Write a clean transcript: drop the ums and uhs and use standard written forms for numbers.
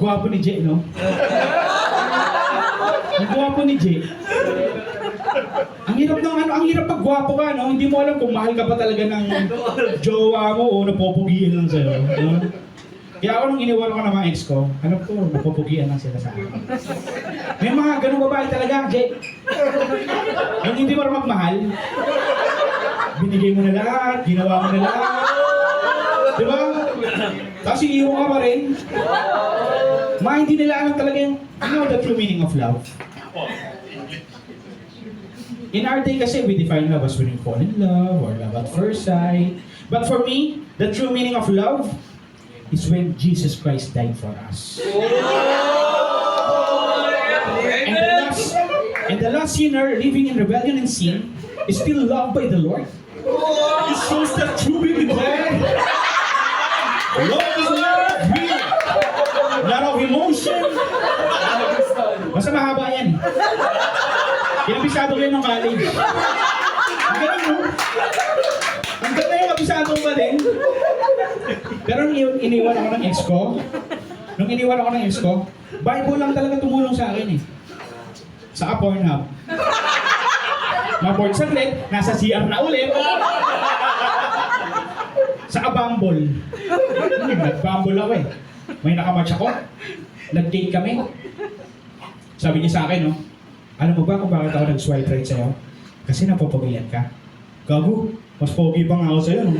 Gwapo ni Jay, no? Ang gwapo ni Jay. Ang hirap ng ano, ang hirap pag gwapo ka, no? Hindi mo alam kung mahal ka pa talaga ng jowa mo o napopugian lang sa'yo, no? Kaya ako nung iniwan ko ng mga ex ko, ano ko, napopugian lang sila sa akin. May mga ganung babae talaga, Jay. Yung hindi mo rin magmahal, binigay mo na lahat, ginawa mo na lahat. Diba? Tapos iiwan ka pa rin. Mga hindi nila alam talaga yung, you know the true meaning of love. In our day kasi, we define love as when we fall in love or love at first sight. But for me, the true meaning of love is when Jesus Christ died for us. And the last sinner living in rebellion and sin is still loved by the Lord. It shows that true meaning of love. Love is not real. Not of emotion. Basta mahaba yan. Inapisado ko yun ng college. Ang galing mo. Ang ganda yung apisado ko din. Pero nung iniwan ako ng ex ko, Bible lang talaga tumulong sa akin eh. Sa Pornhub. Ma-board saglit, nasa CR na ulit. Sa Bumble. Nag-Bumble ako eh. May nakamatch ako. Nag-date kami. Sabi niya sa akin, no? Alam mo ba kung bakit ako nag-swipe right sa'yo? Kasi napopogian ka. Gago, mas pogi pa nga ako sa'yo. No?